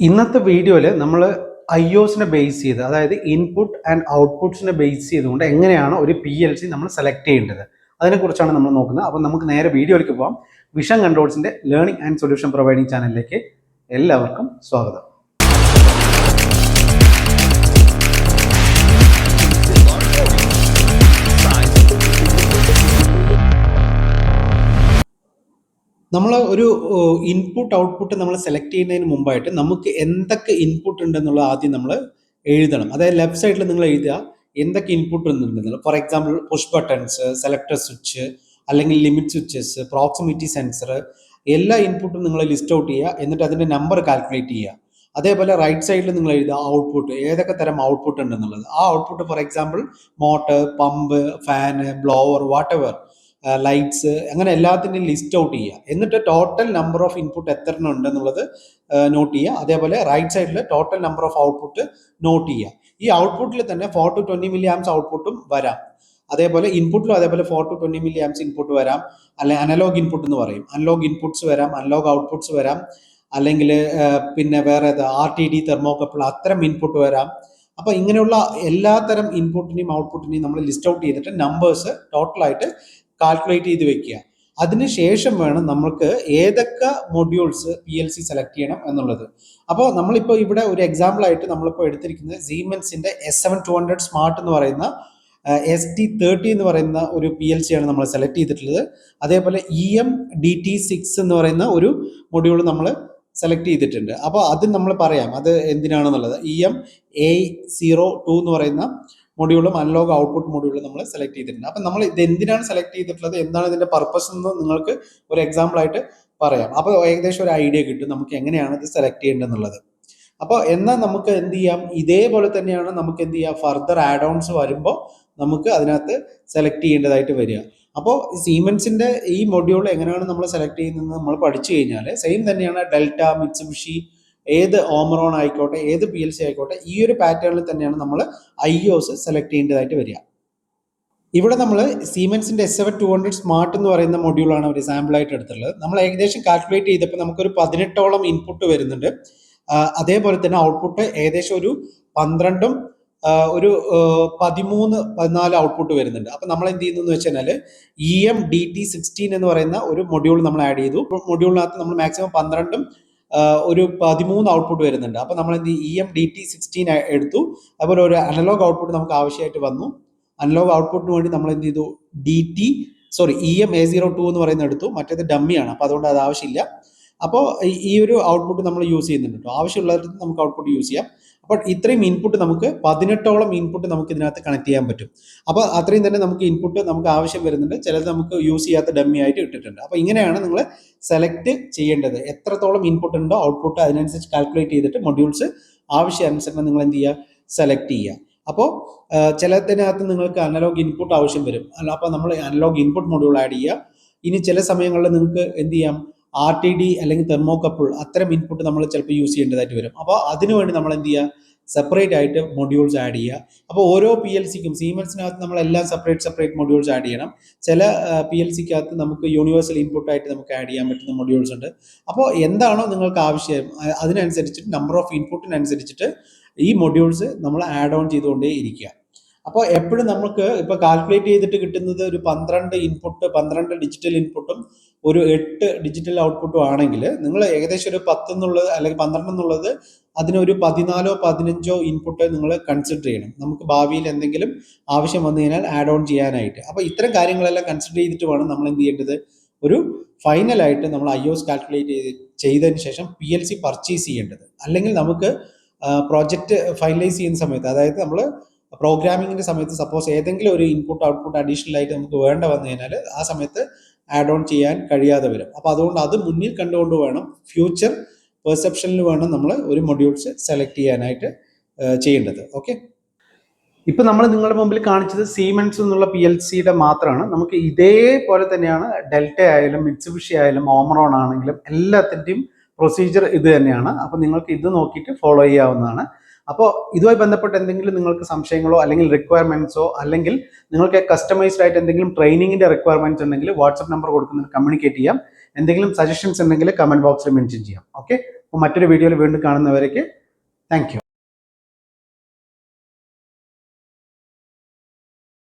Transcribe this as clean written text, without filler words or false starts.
ഇന്നത്തെ വീഡിയോയിൽ നമ്മൾ ഐഒസിനെ ബേസ് ചെയ്ത് അതായത് ഇൻപുട്ട് ആൻഡ് ഔട്ട്പുട്ട്സിനെ ബേസ് ചെയ്തുകൊണ്ട് എങ്ങനെയാണ് ഒരു PLC നമ്മൾ സെലക്ട് ചെയ്യേണ്ടത് അതിനെക്കുറിച്ചാണ് നമ്മൾ നോക്കുന്നത്. അപ്പോൾ നമുക്ക് നേരെ വീഡിയോയിലേക്ക് പോകാം. വിഷൻ കൺട്രോൾസിന്റെ ലേണിംഗ് ആൻഡ് സൊല്യൂഷൻ പ്രൊവൈഡിംഗ് ചാനലിലേക്ക് എല്ലാവർക്കും സ്വാഗതം. നമ്മൾ ഒരു ഇൻപുട്ട് ഔട്ട്പുട്ട് നമ്മൾ സെലക്ട് ചെയ്യുന്നതിന് മുമ്പായിട്ട് നമുക്ക് എന്തൊക്കെ ഇൻപുട്ട് ഉണ്ടെന്നുള്ളത് ആദ്യം നമ്മൾ എഴുതണം. അതായത് ലെഫ്റ്റ് സൈഡിൽ നിങ്ങൾ എഴുതുക എന്തൊക്കെ ഇൻപുട്ട് ഉണ്ടെന്നുള്ളത്. For example push buttons, selector switch, അല്ലെങ്കിൽ ലിമിറ്റ് സ്വിച്ചസ്, പ്രോക്സിമിറ്റി സെൻസർ, എല്ലാ ഇൻപുട്ടും നിങ്ങൾ ലിസ്റ്റ് ഔട്ട് ചെയ്യുക. എന്നിട്ട് അതിൻ്റെ നമ്പർ കാൽക്കുലേറ്റ് ചെയ്യുക. അതേപോലെ റൈറ്റ് സൈഡിൽ നിങ്ങൾ എഴുതുക ഔട്ട്പുട്ട്, ഏതൊക്കെ തരം ഔട്ട്പുട്ട് ഉണ്ടെന്നുള്ളത്. ആ output for example motor, pump, fan, blower, what ever, lights, അങ്ങനെ എല്ലാത്തിൻ്റെയും ലിസ്റ്റ് ഔട്ട് ചെയ്യുക. എന്നിട്ട് ടോട്ടൽ നമ്പർ ഓഫ് ഇൻപുട്ട് എത്ര ഉണ്ടെന്നുള്ളത് നോട്ട് ചെയ്യുക. അതേപോലെ റൈറ്റ് സൈഡിൽ total number of output note ചെയ്യുക. ഈ ഔട്ട്പുട്ടിൽ തന്നെ 4 to 20 മില്ലി ആംസ് ഔട്ട്പുട്ടും വരാം. അതേപോലെ ഇൻപുട്ടിലും അതേപോലെ 4 to 20 മില്ലി ആംസ് ഇൻപുട്ട് വരാം. അല്ലെങ്കിൽ അനലോഗ് ഇൻപുട്ട് എന്ന് പറയും. അനലോഗ് ഇൻപുട്ട്സ് വരാം, അനലോഗ് ഔട്ട്പുട്ട്സ് വരാം, അല്ലെങ്കിൽ പിന്നെ വേറെ RTD, തെർമോകപ്പിൾ, അത്തരം ഇൻപുട്ട് വരാം. അപ്പൊ ഇങ്ങനെയുള്ള എല്ലാ തരം ഇൻപുട്ടിനെയും ഔട്ട്പുട്ടിനെയും നമ്മൾ ലിസ്റ്റ് ഔട്ട് ചെയ്തിട്ട് നമ്പേഴ്സ് ടോട്ടലായിട്ട് കാൽക്കുലേറ്റ് ചെയ്ത് വെക്കുക. അതിനുശേഷം വേണം നമുക്ക് ഏതൊക്കെ മൊഡ്യൂൾസ് PLC സെലക്ട് ചെയ്യണം എന്നുള്ളത്. അപ്പോൾ നമ്മളിപ്പോൾ ഇവിടെ ഒരു എക്സാമ്പിൾ ആയിട്ട് നമ്മളിപ്പോൾ എടുത്തിരിക്കുന്നത് സീമെൻസിന്റെ S7200 സ്മാർട്ട് എന്ന് പറയുന്ന ST30 എന്ന് പറയുന്ന ഒരു PLC ആണ് നമ്മൾ സെലക്ട് ചെയ്തിട്ടുള്ളത്. അതേപോലെ EMDT6 എന്ന് പറയുന്ന ഒരു മൊഡ്യൂൾ നമ്മൾ സെലക്ട് ചെയ്തിട്ടുണ്ട്. അപ്പോൾ അത് നമ്മൾ പറയാം അത് എന്തിനാണെന്നുള്ളത്. EMA02 എന്ന് പറയുന്ന മൊഡ്യൂളും അനലോഗ് ഔട്ട്പുട്ട് മൊഡ്യൂളും നമ്മൾ സെലക്ട് ചെയ്തിട്ടുണ്ട്. അപ്പം നമ്മൾ ഇത് എന്തിനാണ് സെലക്ട് ചെയ്തിട്ടുള്ളത്, എന്താണ് ഇതിന്റെ പർപ്പസ് എന്ന് നിങ്ങൾക്ക് ഒരു എക്സാമ്പിൾ ആയിട്ട് പറയാം. അപ്പോൾ ഏകദേശം ഒരു ഐഡിയ കിട്ടും നമുക്ക് എങ്ങനെയാണ് ഇത് സെലക്ട് ചെയ്യേണ്ടതെന്നുള്ളത്. അപ്പോൾ എന്നാൽ നമുക്ക് എന്ത് ചെയ്യാം, ഇതേപോലെ തന്നെയാണ് നമുക്ക് എന്ത് ചെയ്യാം, ഫർദർ ആഡ് ഓൺസ് വരുമ്പോൾ നമുക്ക് അതിനകത്ത് സെലക്ട് ചെയ്യേണ്ടതായിട്ട് വരിക. അപ്പോൾ സീമെൻസിന്റെ ഈ മൊഡ്യൂൾ എങ്ങനെയാണ് നമ്മൾ സെലക്ട് ചെയ്യുന്നത് നമ്മൾ പഠിച്ചു കഴിഞ്ഞാൽ സെയിം തന്നെയാണ് ഡെൽറ്റ, മിറ്റ്സുബിഷി, ഏത് ഓമറോൺ ആയിക്കോട്ടെ, ഏത് PLC ആയിക്കോട്ടെ, ഈ ഒരു പാറ്റേണിൽ തന്നെയാണ് നമ്മൾ ഐഒസ് സെലക്ട് ചെയ്യേണ്ടതായിട്ട് വരിക. ഇവിടെ നമ്മൾ സീമെൻസിന്റെ S7200 സ്മാർട്ട് എന്ന് പറയുന്ന മൊഡ്യൂളാണ് ഒരു സാമ്പിൾ ആയിട്ട് എടുത്തിട്ടുള്ളത്. നമ്മൾ ഏകദേശം കാൽക്കുലേറ്റ് ചെയ്തപ്പോൾ നമുക്കൊരു 18ഓളം ഇൻപുട്ട് വരുന്നുണ്ട്. അതേപോലെ തന്നെ ഔട്ട്പുട്ട് ഏകദേശം ഒരു 12ഉം ഒരു 13-14 ഔട്ട്പുട്ട് വരുന്നുണ്ട്. അപ്പൊ നമ്മൾ എന്ത് ചെയ്യുന്നു എന്ന് വെച്ചാൽ EMDT16 എന്ന് പറയുന്ന ഒരു മൊഡ്യൂൾ നമ്മൾ ആഡ് ചെയ്തു. മൊഡ്യൂളിനകത്ത് നമ്മൾ മാക്സിമം 12ഉം ഒരു 13 ഔട്ട്പുട്ട് വരുന്നുണ്ട്. അപ്പൊ നമ്മൾ എന്ത് EMDT16 എടുത്തു. അതുപോലെ ഒരു അനലോഗ് ഔട്ട്പുട്ട് നമുക്ക് ആവശ്യമായിട്ട് വന്നു. അനലോഗ് ഔട്ട്പുട്ടിന് വേണ്ടി നമ്മൾ എന്ത് ചെയ്തു, EMA02 എന്ന് പറയുന്നത് എടുത്തു. മറ്റേത് ഡമ്മിയാണ്, അപ്പൊ അതുകൊണ്ട് അത് ആവശ്യമില്ല. അപ്പോൾ ഈ ഒരു ഔട്ട്പുട്ട് നമ്മൾ യൂസ് ചെയ്യുന്നുണ്ട് കേട്ടോ. ആവശ്യമുള്ളവർക്ക് നമുക്ക് ഔട്ട്പുട്ട് യൂസ് ചെയ്യാം. അപ്പോൾ ഇത്രയും ഇൻപുട്ട് നമുക്ക് 18ഓളം ഇൻപുട്ട് നമുക്ക് ഇതിനകത്ത് കണക്ട് ചെയ്യാൻ പറ്റും. അപ്പോൾ അത്രയും തന്നെ നമുക്ക് ഇൻപുട്ട് നമുക്ക് ആവശ്യം വരുന്നുണ്ട്. ചിലത് നമുക്ക് യൂസ് ചെയ്യാത്ത ഡമ്മി ആയിട്ട് ഇട്ടിട്ടുണ്ട്. അപ്പോൾ ഇങ്ങനെയാണ് നിങ്ങൾ സെലക്ട് ചെയ്യേണ്ടത്. എത്രത്തോളം ഇൻപുട്ട് ഉണ്ടോ ഔട്ട്പുട്ട് അതിനനുസരിച്ച് കാൽക്കുലേറ്റ് ചെയ്തിട്ട് മൊഡ്യൂൾസ് ആവശ്യാനുസരണം നിങ്ങൾ എന്ത് ചെയ്യുക, സെലക്ട് ചെയ്യുക. അപ്പോൾ ചിലതിനകത്ത് നിങ്ങൾക്ക് അനലോഗ് ഇൻപുട്ട് ആവശ്യം വരും. അപ്പോൾ നമ്മൾ അനലോഗ് ഇൻപുട്ട് മൊഡ്യൂൾ ആഡ് ചെയ്യുക. ഇനി ചില സമയങ്ങളിൽ നിങ്ങൾക്ക് എന്ത് ചെയ്യാം, RTD അല്ലെങ്കിൽ തെർമോകപ്പിൾ, അത്തരം ഇൻപുട്ട് നമ്മൾ ചിലപ്പോൾ യൂസ് ചെയ്യേണ്ടതായിട്ട് വരും. അപ്പോൾ അതിനുവേണ്ടി നമ്മൾ എന്ത് ചെയ്യുക, സെപ്പറേറ്റ് ആയിട്ട് മൊഡ്യൂൾസ് ആഡ് ചെയ്യുക. അപ്പോൾ ഓരോ PLCക്കും സീമെൻസിനകത്ത് നമ്മൾ എല്ലാം സെപ്പറേറ്റ് മൊഡ്യൂൾസ് ആഡ് ചെയ്യണം. ചില PLCക്കകത്ത് നമുക്ക് യൂണിവേഴ്സൽ ഇൻപുട്ട് ആയിട്ട് നമുക്ക് ആഡ് ചെയ്യാൻ പറ്റുന്ന മൊഡ്യൂൾസ് ഉണ്ട്. അപ്പോൾ എന്താണോ നിങ്ങൾക്ക് ആവശ്യം അതിനനുസരിച്ചിട്ട് നമ്പർ ഓഫ് ഇൻപുട്ടിനനുസരിച്ചിട്ട് ഈ മൊഡ്യൂൾസ് നമ്മൾ ആഡ് ഓൺ ചെയ്തുകൊണ്ടേ ഇരിക്കുക. അപ്പോൾ എപ്പോഴും നമുക്ക് ഇപ്പോൾ കാൽക്കുലേറ്റ് ചെയ്തിട്ട് കിട്ടുന്നത് ഒരു 12 ഡിജിറ്റൽ ഇൻപുട്ടും ഒരു 8 ഡിജിറ്റൽ ഔട്ട്പുട്ടും ആണെങ്കിൽ നിങ്ങൾ ഏകദേശം ഒരു 10 എന്നുള്ളത് അല്ലെങ്കിൽ 12 എന്നുള്ളത് അതിനൊരു 14 15 ഇൻപുട്ട് നിങ്ങൾ കൺസിഡർ ചെയ്യണം. നമുക്ക് ഭാവിയിൽ എന്തെങ്കിലും ആവശ്യം വന്നു കഴിഞ്ഞാൽ ആഡ് ഓൺ ചെയ്യാനായിട്ട്. അപ്പോൾ ഇത്തരം കാര്യങ്ങളെല്ലാം കൺസിഡർ ചെയ്തിട്ട് വേണം നമ്മൾ എന്ത് ചെയ്യേണ്ടത്, ഒരു ഫൈനലായിട്ട് നമ്മൾ IOS കാൽക്കുലേറ്റ് ചെയ്തതിന് ശേഷം PLC പർച്ചേസ് ചെയ്യേണ്ടത്. അല്ലെങ്കിൽ നമുക്ക് പ്രോജക്റ്റ് ഫൈനലൈസ് ചെയ്യുന്ന സമയത്ത്, അതായത് നമ്മൾ പ്രോഗ്രാമിങ്ങിന്റെ സമയത്ത് സപ്പോസ് ഏതെങ്കിലും ഒരു ഇൻപുട്ട് ഔട്ട്പുട്ട് അഡീഷണൽ ആയിട്ട് നമുക്ക് വേണ്ട വന്നു കഴിഞ്ഞാൽ ആ സമയത്ത് ആഡ് ഓൺ ചെയ്യാൻ കഴിയാതെ വരും. അപ്പോൾ അതുകൊണ്ട് അത് മുന്നിൽ കണ്ടുകൊണ്ട് വേണം, ഫ്യൂച്ചർ പെർസെപ്ഷനിൽ വേണം നമ്മൾ ഒരു മൊഡ്യൂൾസ് സെലക്ട് ചെയ്യാനായിട്ട് ചെയ്യേണ്ടത്. ഓക്കെ, ഇപ്പൊ നമ്മൾ നിങ്ങളുടെ മുമ്പിൽ കാണിച്ചത് സീമെൻസ് എന്നുള്ള PLCയുടെ മാത്രമാണ്. നമുക്ക് ഇതേപോലെ തന്നെയാണ് ഡെൽറ്റ ആയാലും മിറ്റ്സുബിഷി ആയാലും ഓമറോൺ ആണെങ്കിലും എല്ലാത്തിൻ്റെയും പ്രൊസീജിയർ ഇത് തന്നെയാണ്. അപ്പോൾ നിങ്ങൾക്ക് ഇത് നോക്കിയിട്ട് ഫോളോ ചെയ്യാവുന്നതാണ്. അപ്പോൾ ഇതുമായി ബന്ധപ്പെട്ട് എന്തെങ്കിലും നിങ്ങൾക്ക് സംശയങ്ങളോ അല്ലെങ്കിൽ റിക്വയർമെന്റ്സോ അല്ലെങ്കിൽ നിങ്ങൾക്ക് കസ്റ്റമൈസ്ഡ് ആയിട്ട് എന്തെങ്കിലും ട്രെയിനിങ്ങിന്റെ റിക്വയർമെന്റ്സ് ഉണ്ടെങ്കിൽ വാട്സ്ആപ്പ് നമ്പർ കൊടുക്കുന്നതിന് കമ്മ്യൂണിക്കേറ്റ് ചെയ്യാം. എന്തെങ്കിലും സജഷൻസ് ഉണ്ടെങ്കിൽ കമന്റ് ബോക്സിൽ മെൻഷൻ ചെയ്യാം. ഓക്കെ, അപ്പോൾ മറ്റൊരു വീഡിയോയിൽ വീണ്ടും കാണുന്നവരേക്ക് താങ്ക് യു.